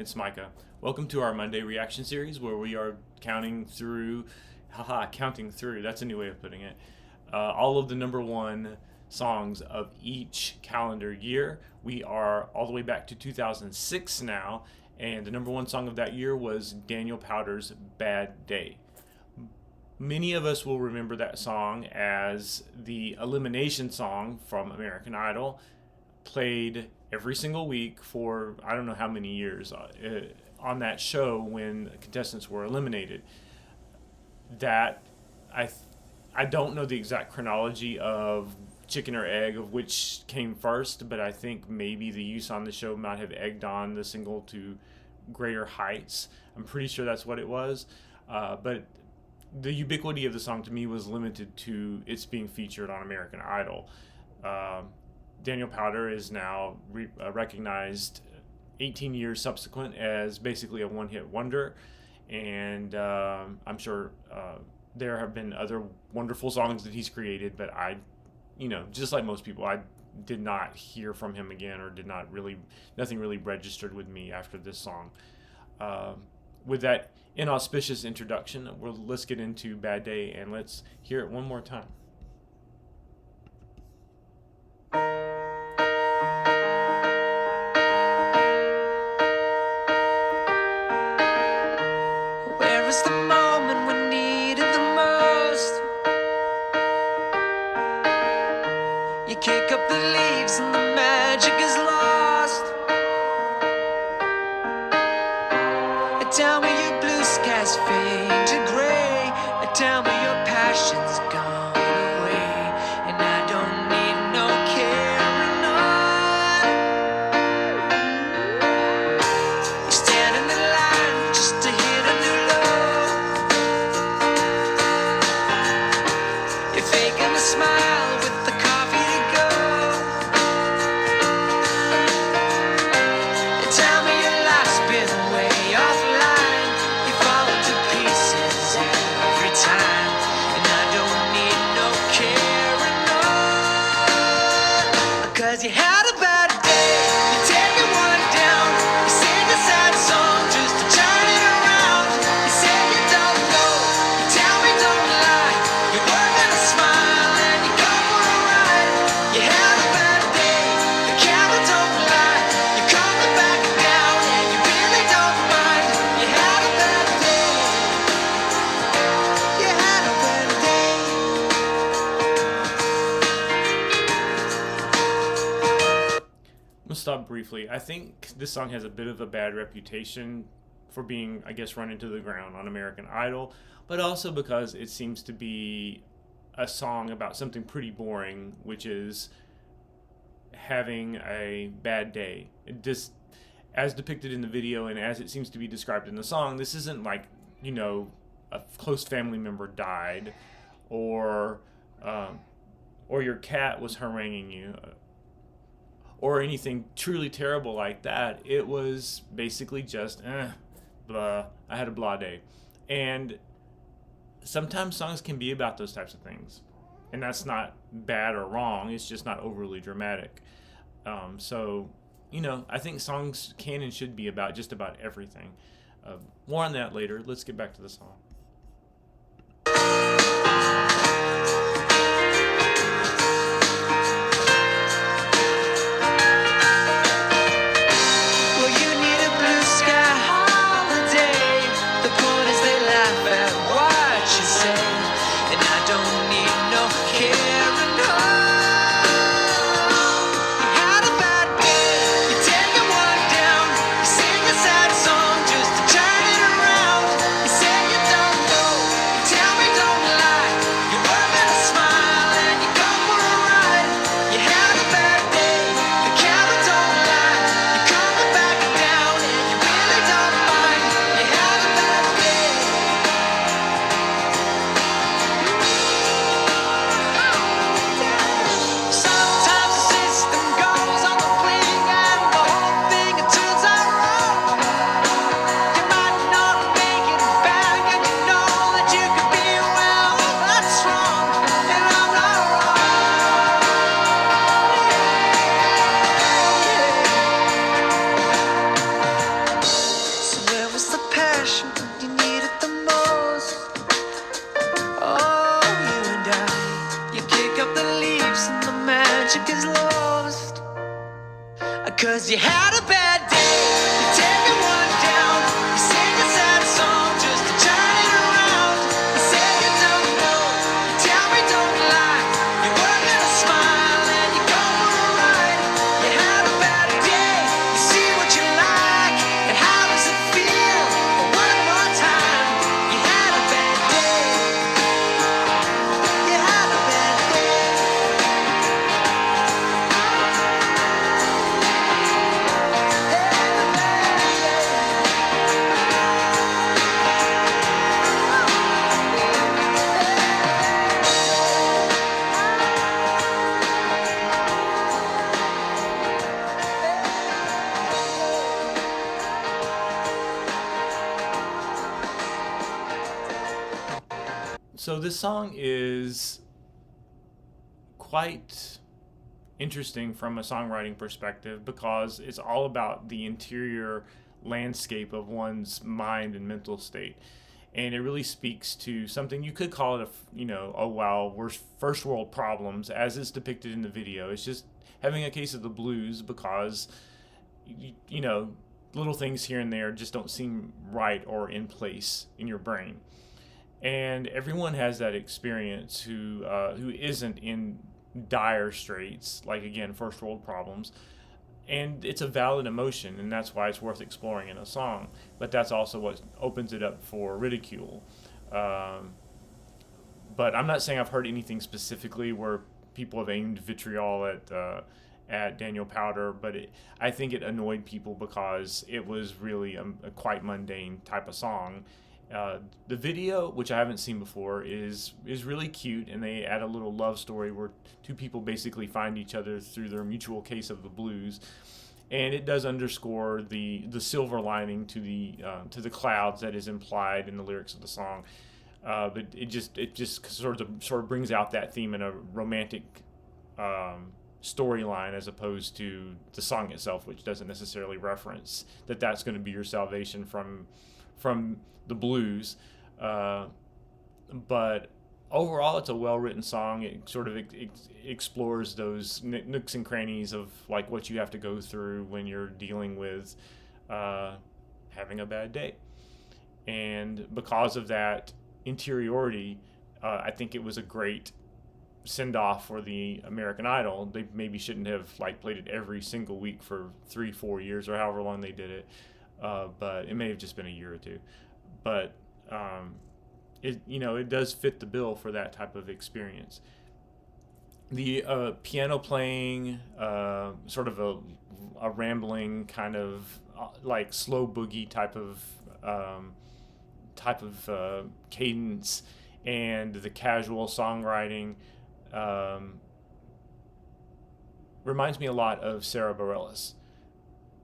it's Micah. Welcome to our Monday reaction series where we are counting through, that's a new way of putting it, all of the number one songs of each calendar year. We are all the way back to 2006 now, and the number one song of that year was Daniel Powter's Bad Day. Many of us will remember that song as the elimination song from American Idol, played every single week for I don't know how many years on that show when contestants were eliminated. That I don't know the exact chronology of chicken or egg of which came first, but I think maybe the use on the show might have egged on the single to greater heights. I'm pretty sure that's what it was, but the ubiquity of the song to me was limited to its being featured on American Idol. Daniel Powter is now recognized 18 years subsequent as basically a one-hit wonder, and I'm sure there have been other wonderful songs that he's created, but just like most people, I did not hear from him again, or nothing really registered with me after this song. With that inauspicious introduction, let's get into Bad Day and let's hear it one more time. Where is the moment we needed the most? You kick up the leaves and the magic is lost. Tell me your blue skies fade to gray, tell me your passion's gone away, and I don't need no carrying on. You stand in the line just to hit a new low. You're faking a smile with the coffee to go. And tell me your life's been way offline. You had a bad day, you're taking one down. You sing a sad song just to turn it around. You say you don't know, you tell me don't lie. You're working a smile and you go for a ride. You had a bad day, the camera don't lie. You're coming back down and you really don't mind. You had a bad day, you had a bad day. Let's stop briefly. I think this song has a bit of a bad reputation for being, I guess, run into the ground on American Idol, but also because it seems to be a song about something pretty boring, which is having a bad day. As depicted in the video and as it seems to be described in the song, this isn't like, a close family member died, or your cat was haranguing you, or anything truly terrible like that. It was basically just, blah, I had a blah day. And sometimes songs can be about those types of things. And that's not bad or wrong, it's just not overly dramatic. So, I think songs can and should be about just about everything. More on that later. Let's get back to the song. Sing a sad song just to turn it around. You say you don't 'Cause you had a bad day, you're taking one down. You sing a sad song just to turn it around. You say you don't know, you tell me don't lie. You're working a smile and you go for a ride. You had a bad day, you see what you like. And how does it feel? One more time. You had a bad day. You had a bad day. So this song is quite interesting from a songwriting perspective because it's all about the interior landscape of one's mind and mental state. And it really speaks to something you could call it oh wow, worst first world problems as is depicted in the video. It's just having a case of the blues because little things here and there just don't seem right or in place in your brain. And everyone has that experience who isn't in dire straits, like again first world problems, and it's a valid emotion, and that's why it's worth exploring in a song. But that's also what opens it up for ridicule. But I'm not saying I've heard anything specifically where people have aimed vitriol at Daniel Powter, but I think it annoyed people because it was really a quite mundane type of song. The video, which I haven't seen before, is really cute, and they add a little love story where two people basically find each other through their mutual case of the blues, and it does underscore the silver lining to the clouds that is implied in the lyrics of the song. But it just sort of brings out that theme in a romantic storyline as opposed to the song itself, which doesn't necessarily reference that's going to be your salvation from the blues. But overall, it's a well-written song. It sort of explores those nooks and crannies of like what you have to go through when you're dealing with having a bad day. And because of that interiority, I think it was a great send-off for the American Idol. They maybe shouldn't have played it every single week for 3-4 years or however long they did it. But it may have just been a year or two. But it does fit the bill for that type of experience. The piano playing, sort of a rambling kind of slow boogie type of cadence, and the casual songwriting reminds me a lot of Sarah Bareilles.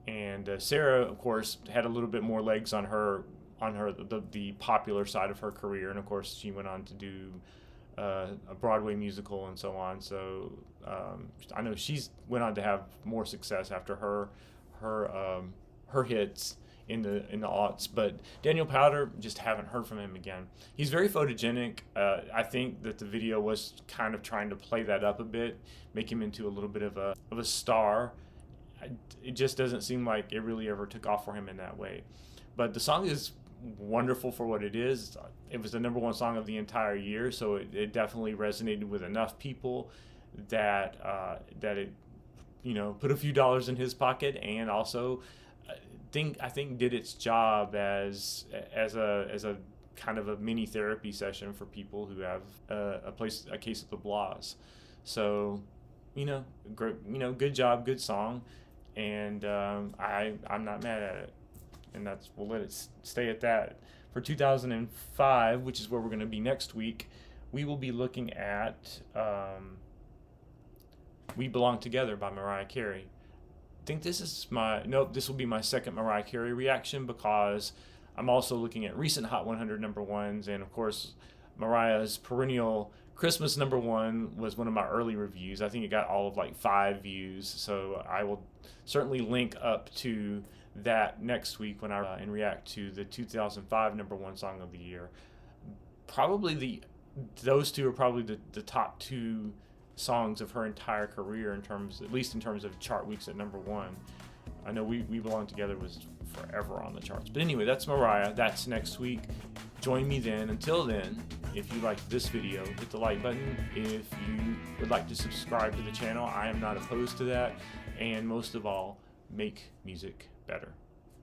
And Sarah, of course, had a little bit more legs on her the popular side of her career, and of course she went on to do a Broadway musical and so on. So I know she's went on to have more success after her hits in the aughts. But Daniel Powter, just haven't heard from him again. He's very photogenic. I think that the video was kind of trying to play that up a bit, make him into a little bit of a star. It just doesn't seem like it really ever took off for him in that way. But the song is wonderful for what it is. It was the #1 song of the entire year, so it definitely resonated with enough people that it put a few dollars in his pocket, and also I think did its job as a kind of a mini therapy session for people who have a case of the blahs. So great, good job, good song, and I'm not mad at it. And we'll let it stay at that. For 2005, which is where we're going to be next week, we will be looking at We Belong Together by Mariah Carey. I think this will be my second Mariah Carey reaction, because I'm also looking at recent Hot 100 #1s, and of course Mariah's perennial Christmas #1 was one of my early reviews. I think it got all of 5 views, so I will certainly link up to that next week when I react to the 2005 #1 song of the year. Probably those two are probably the top 2 songs of her entire career at least in terms of chart weeks at #1. I know We Belong Together was forever on the charts. But anyway, that's Mariah. That's next week. Join me then. Until then, if you liked this video, hit the like button. If you would like to subscribe to the channel, I am not opposed to that. And most of all, make music better.